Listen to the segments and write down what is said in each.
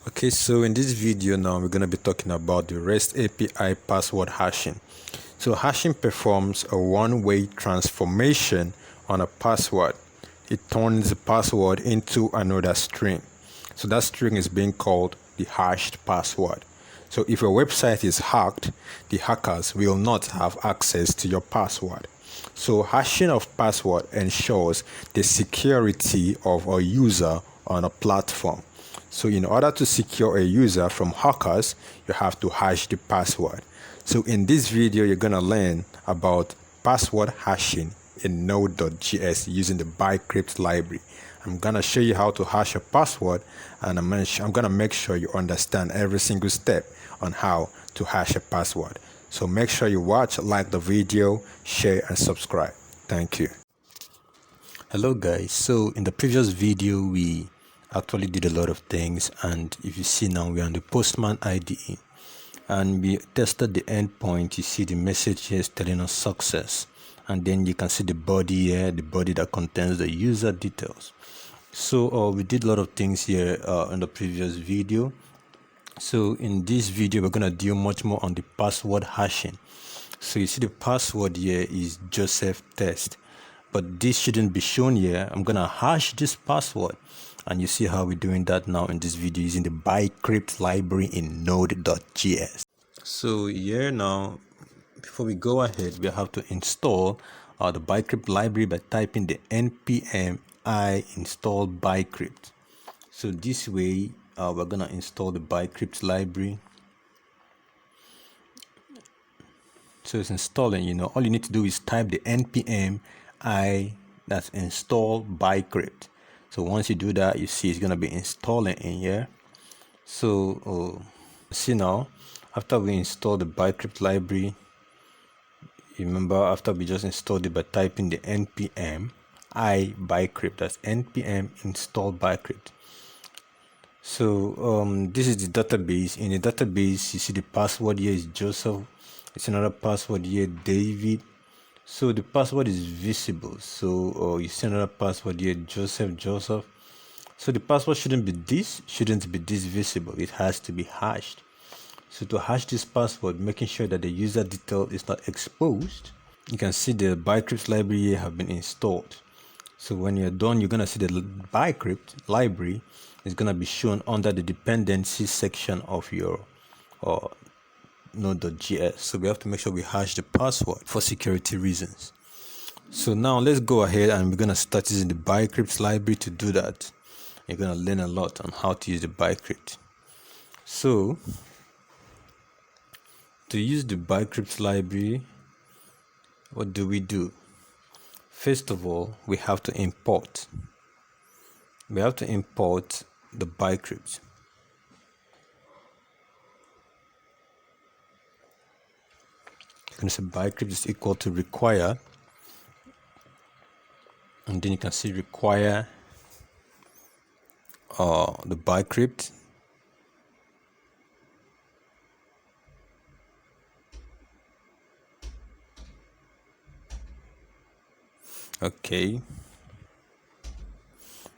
Okay, so in this video now we're going to be talking about the REST API password hashing. So hashing performs a one-way transformation on a password. It turns the password into another string. So that string is being called the hashed password. So if your website is hacked, the hackers will not have access to your password. So hashing of password ensures the security of a user on a platform. So in order to secure a user from hackers, you have to hash the password. So in this video, you're going to learn about password hashing in Node.js using the bycrypt library. I'm going to show you how to hash a password, and I'm going to make sure you understand every single step on how to hash a password. So make sure you watch, like the video, share, and subscribe. Thank you. Hello guys, so in the previous video we actually did a lot of things, and if you see now we're on the Postman IDE and we tested the endpoint. You see the message here is telling us success, and then you can see the body here, the body that contains the user details. So we did a lot of things here in the previous video. So in this video we're going to deal much more on the password hashing. So you see the password here is Joseph Test, but this shouldn't be shown here. I'm gonna hash this password, and you see how we're doing that now in this video using the bycrypt library in Node.js. So here now, before we go ahead, we have to install the bycrypt library by typing the npm I install bycrypt. So this way we're gonna install the bycrypt library. So it's installing. All you need to do is type the npm I that's install bycrypt. So once you do that, you see it's gonna be installing in here. So see now, after we install the bycrypt library, remember after we just installed it by typing the npm I bycrypt, that's npm install bycrypt. So this is the database. In the database, you see the password here is Joseph. It's another password here, David. So the password is visible. So you see another password here, Joseph. So the password shouldn't be this visible. It has to be hashed. So to hash this password, making sure that the user detail is not exposed, you can see the bycrypt library here have been installed. So when you're done, you're gonna see the bycrypt library is gonna be shown under the dependencies section of your Node.js. So we have to make sure we hash the password for security reasons. So now let's go ahead and we're gonna start using the bycrypt library. To do that, you're gonna learn a lot on how to use the bycrypt. So to use the bycrypt library, what do? First of all, we have to import the bycrypt. You're going to say bycrypt is equal to require, and then you can see require the bycrypt. Okay,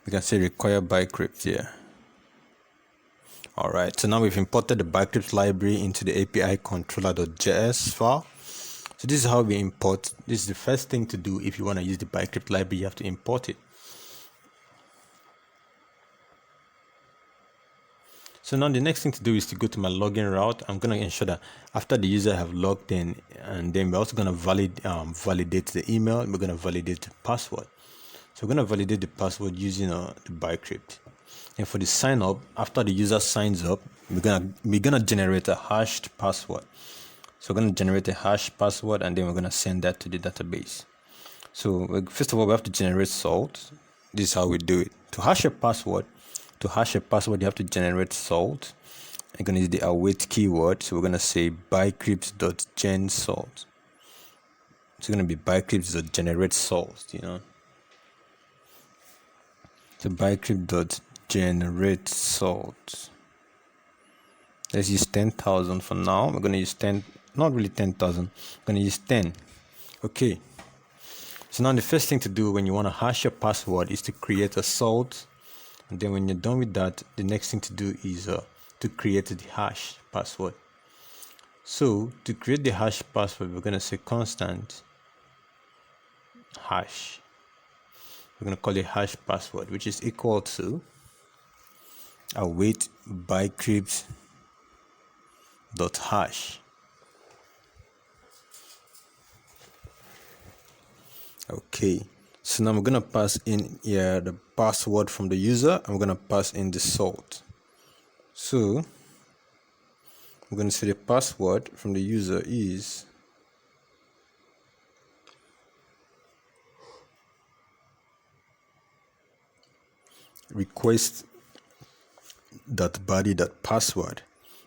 we can say require bycrypt here. Alright, so now we've imported the bycrypt library into the API controller.js file. So this is how we import. This is the first thing to do. If you want to use the bycrypt library, you have to import it. So now the next thing to do is to go to my login route. I'm going to ensure that after the user have logged in, and then we're also going to validate the email. We're going to validate the password. So we're going to validate the password using the bycrypt. And for the sign up, after the user signs up, we're gonna generate a hashed password. So we're gonna generate a hash password, and then we're gonna send that to the database. So first of all, we have to generate salt. This is how we do it. To hash a password, you have to generate salt. You're gonna use the await keyword. So we're gonna say bycrypt.gen salt. It's gonna be bycrypt.generate salt. So bycrypt.generate salt. Let's use 10,000 for now. We're going to use 10, not really 10,000. I'm going to use 10. Okay. So now the first thing to do when you want to hash your password is to create a salt. And then when you're done with that, the next thing to do is to create the hash password. So to create the hash password, we're going to say constant hash. We're going to call it hash password, which is equal to await bycrypt dot hash. Okay, so now we're going to pass in here the password from the user, and we're going to pass in the salt. So we're going to say the password from the user is request.body.password.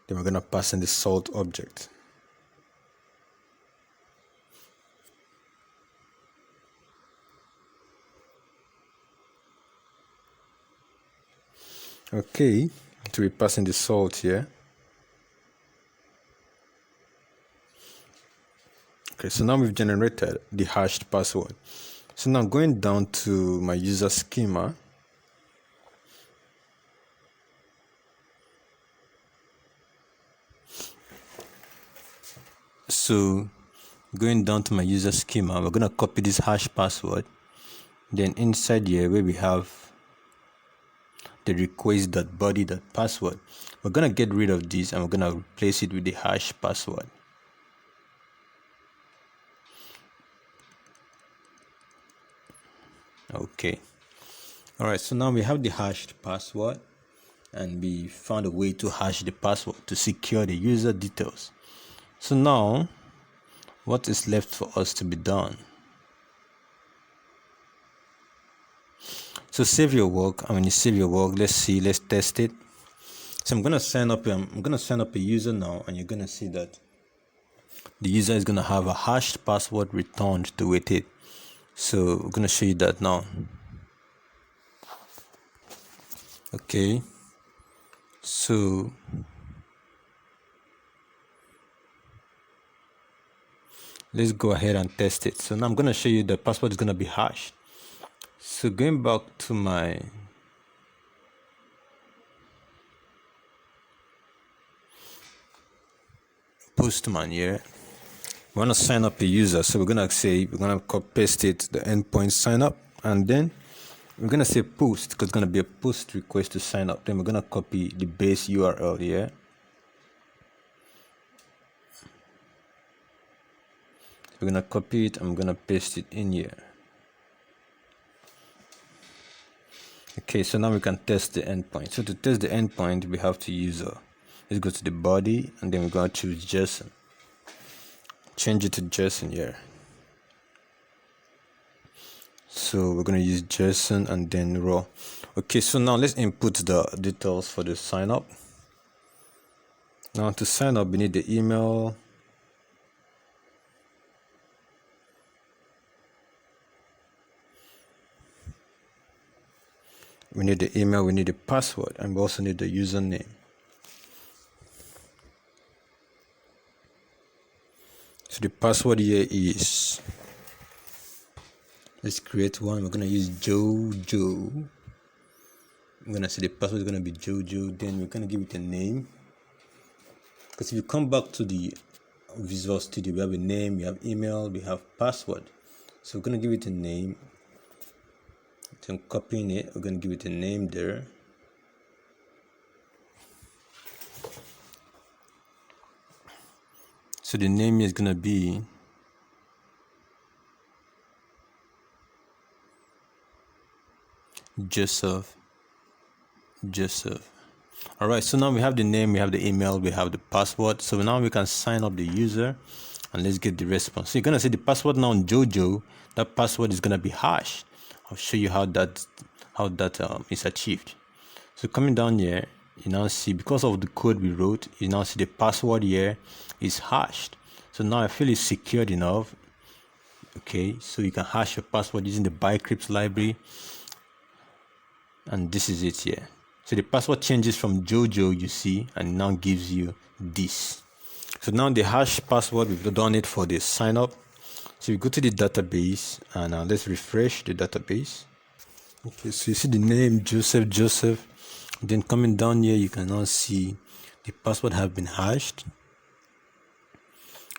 Then we're going to pass in the salt object. Okay, to be passing the salt here. Okay, so now we've generated the hashed password. So now going down to my user schema. So going down to my user schema, we're going to copy this hash password. Then inside here where we have the request.body.password, we're going to get rid of this and we're going to replace it with the hash password. Okay. Alright, so now we have the hashed password and we found a way to hash the password to secure the user details. So now what is left for us to be done? So save your work, and when you save your work, let's test it. So I'm gonna sign up a user now, and you're gonna see that the user is gonna have a hashed password returned to with it. So we're gonna show you that now. Okay, so let's go ahead and test it. So now I'm gonna show you the password is gonna be hashed. So going back to my Postman here, we want to sign up a user. So we're gonna copy paste it the endpoint sign up, and then we're gonna say post because it's gonna be a post request to sign up. Then we're gonna copy the base URL here. We're gonna copy it and I'm gonna paste it in here. Okay, so now we can test the endpoint. So to test the endpoint, we have to use let's go to the body and then we're going to choose JSON. Change it to JSON here. So we're going to use JSON and then raw. Okay, so now let's input the details for the sign up. Now to sign up, we need the email. We need the email, we need the password, and we also need the username. So the password here is, let's create one. We're going to use Jojo. I'm going to say the password is going to be Jojo. Then we're going to give it a name. Because if you come back to the Visual Studio, we have a name, we have email, we have password. So we're going to give it a name. So I'm copying it, we're going to give it a name there. So the name is going to be Joseph. Alright, so now we have the name, we have the email, we have the password. So now we can sign up the user and let's get the response. So you're going to see the password now on Jojo, that password is going to be hashed. I'll show you how that is achieved. So coming down here, you now see because of the code we wrote, you now see the password here is hashed. So now I feel it's secured enough. Okay, so you can hash your password using the bycrypt library, and this is it here. So the password changes from Jojo, you see, and now gives you this. So now the hash password, we've done it for the sign up. So we go to the database and let's refresh the database. Okay, so you see the name Joseph. Then coming down here, you can now see the password have been hashed.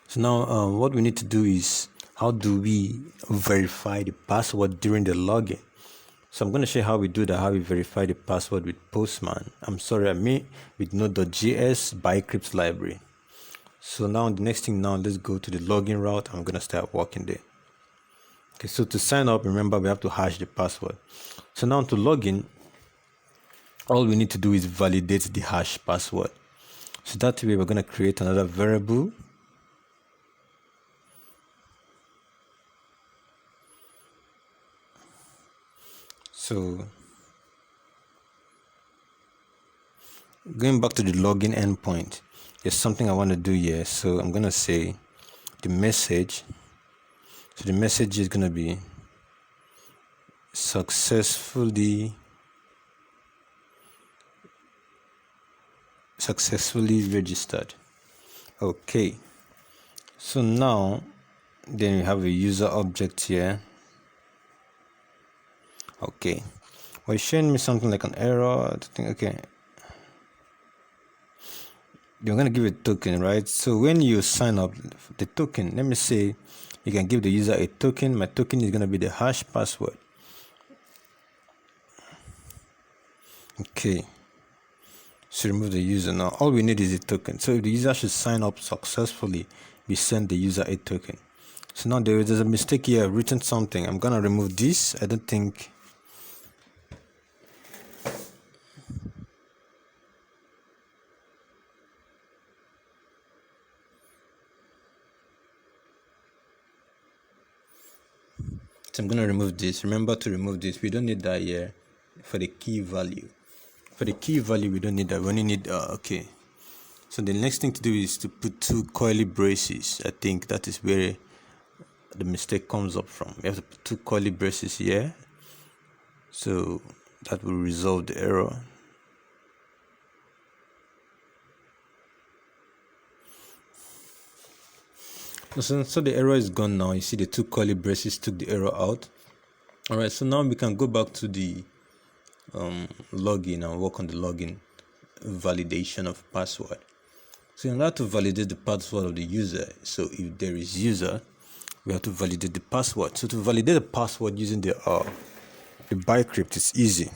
So now what we need to do is, how do we verify the password during the login? So I'm going to show you how we do that, how we verify the password with Postman. I mean with Node.js bycrypt library. So now the next thing, now let's go to the login route. I'm going to start working there. Okay, so to sign up, remember we have to hash the password. So now to login, all we need to do is validate the hash password. So that way we're going to create another variable. So going back to the login endpoint, there's something I want to do here. So I'm going to say the message. So the message is going to be successfully registered. Okay, so now then we have a user object here. Okay, well, it's showing me something like an error. Okay, you're going to give a token, right? So when you sign up, the token, let me say you can give the user a token. My token is going to be the hash password. Okay, so remove the user. Now all we need is a token. So if the user should sign up successfully, we send the user a token. So now there's a mistake here. I've written something. I'm going to remove this. I don't think. So I'm going to remove this. Remember to remove this. We don't need that here for the key value. For the key value, we don't need that. We only need, okay. So the next thing to do is to put two curly braces. I think that is where the mistake comes up from. We have to put two curly braces here. So that will resolve the error. So the error is gone now. You see the two curly braces took the error out. All right, so now we can go back to the login and work on the login validation of password. So in order to validate the password of the user, so if there is user, we have to validate the password. So to validate the password using the bycrypt, it's easy.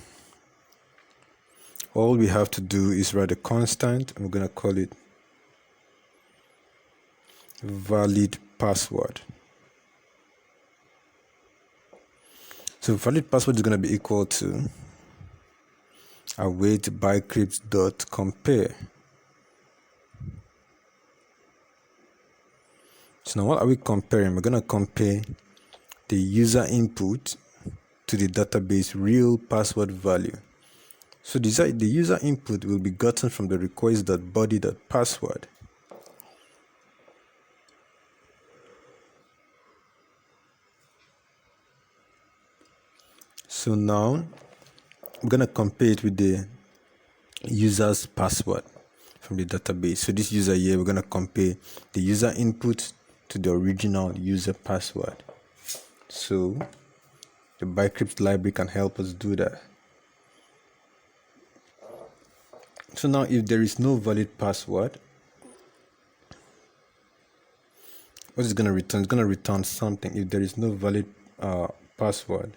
All we have to do is write a constant, and we're going to call it valid password. So valid password is going to be equal to await bycrypt.compare. So now what are we comparing? We're going to compare the user input to the database real password value. So the user input will be gotten from the request.body.password. So now I'm going to compare it with the user's password from the database. So this user here, we're going to compare the user input to the original user password. So the bycrypt library can help us do that. So now if there is no valid password, what is going to return? It's going to return something. If there is no valid password,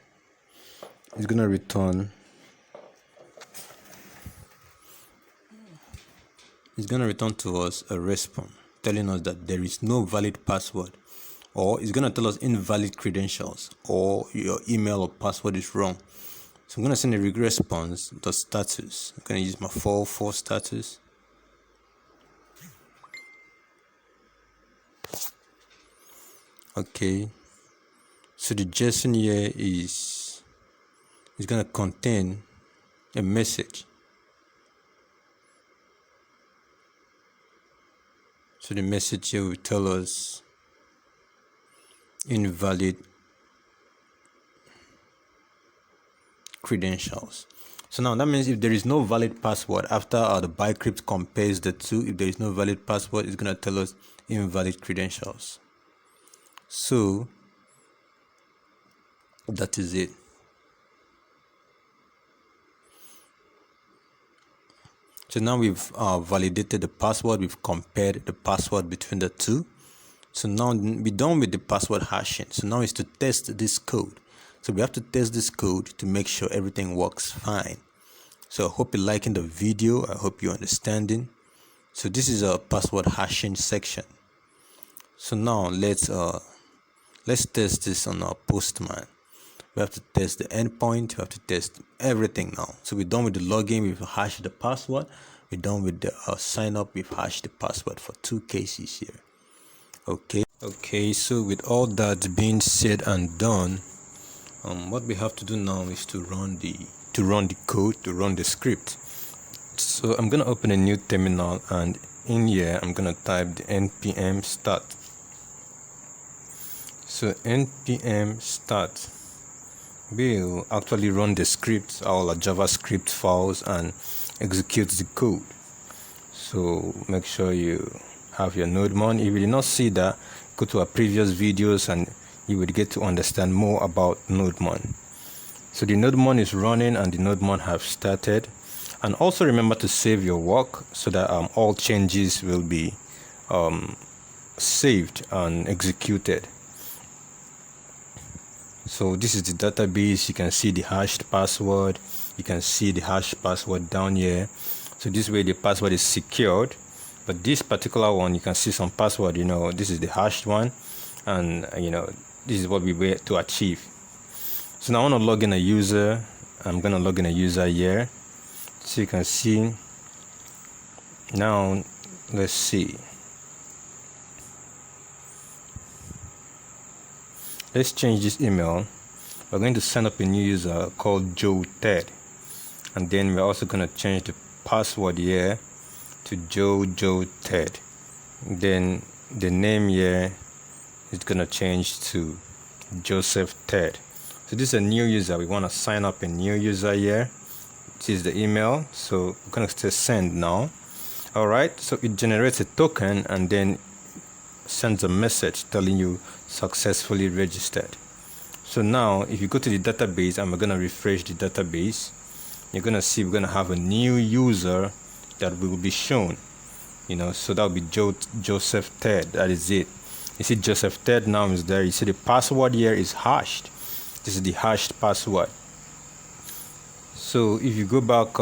it's going to return to us a response telling us that there is no valid password, or it's going to tell us invalid credentials, or your email or password is wrong. So I'm going to send a response the status. I'm going to use my for status. Okay, so the JSON here is going to contain a message. So the message here will tell us invalid credentials. So now that means if there is no valid password, after the bycrypt compares the two, if there is no valid password, it's going to tell us invalid credentials. So that is it. So now we've validated the password, we've compared the password between the two. So now we're done with the password hashing. So now it's to test this code. So we have to test this code to make sure everything works fine. So I hope you're liking the video. I hope you're understanding. So this is a password hashing section. So now let's test this on our Postman. We have to test the endpoint. We have to test everything now. So we're done with the login. We've hashed the password. We're done with the sign up. We've hashed the password for 2 cases here. Okay. So with all that being said and done, what we have to do now is to run the code, to run the script. So I'm gonna open a new terminal, and in here I'm gonna type the npm start. So npm start will actually run the script, all the JavaScript files, and execute the code. So make sure you have your nodemon. If you did not see that, go to our previous videos and you will get to understand more about nodemon. So the nodemon is running and the nodemon have started. And also remember to save your work so that all changes will be saved and executed. So this is the database. You can see the hashed password. You can see the hashed password down here. So this way the password is secured. But this particular one, you can see some password, this is the hashed one. And, this is what we were to achieve. So now I want to log in a user. I'm going to log in a user here. So you can see. Now, let's see. Let's change this email. We're going to sign up a new user called Joe Ted. And then we're also going to change the password here to Joe Ted. Then the name here is going to change to Joseph Ted. So this is a new user. We want to sign up a new user here. This is the email. So we're going to say send now. All right. So it generates a token and then sends a message telling you successfully registered. So now if you go to the database and we're going to refresh the database, you're going to see we're going to have a new user that will be shown, so that will be Joseph Ted. That is it. You see Joseph Ted now is there. You see the password here is hashed. This is the hashed password. So if you go back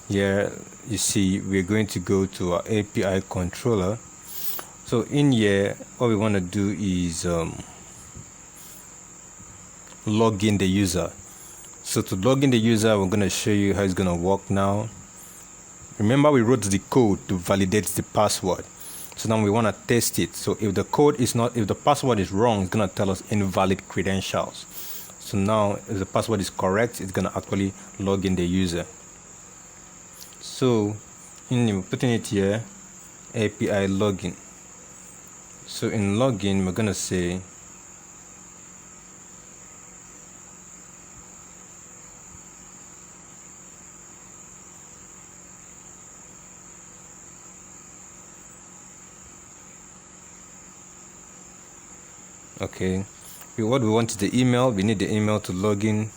here, you see we're going to go to our API controller. So in here, what we want to do is log in the user. So to log in the user, we're going to show you how it's going to work now. Remember, we wrote the code to validate the password. So now we want to test it. So if the password is wrong, it's going to tell us invalid credentials. So now if the password is correct, it's going to actually log in the user. So putting it here, API login. So in login, we're going to say okay, what we want is the email. We need the email to log in,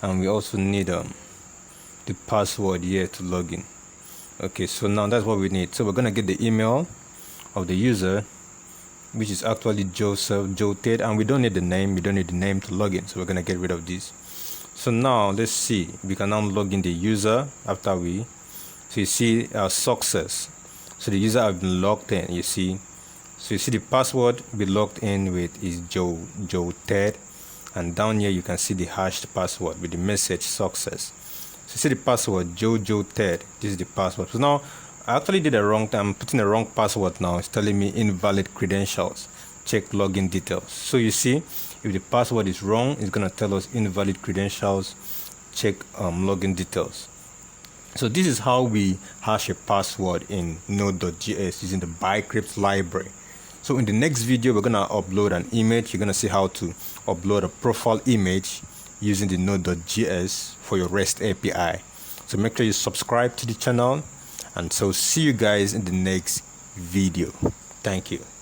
and we also need the password here to log in. Okay, so now that's what we need. So we're gonna get the email of the user, which is actually Joe Ted, and we don't need the name. We don't need the name to log in, so we're gonna get rid of this. So now let's see. We can now log in the user after so you see our success. So the user have been logged in. You see. So you see the password we logged in with is Joe Ted, and down here you can see the hashed password with the message success. So you see the password Joe Ted. This is the password. So now I actually did a wrong time. I'm putting the wrong password now. It's telling me invalid credentials. Check login details. So you see, if the password is wrong, it's gonna tell us invalid credentials. Check login details. So this is how we hash a password in Node.js using the bycrypt library. So in the next video, we're gonna upload an image. You're gonna see how to upload a profile image using the Node.js for your REST API. So make sure you subscribe to the channel, and so see you guys in the next video. Thank you.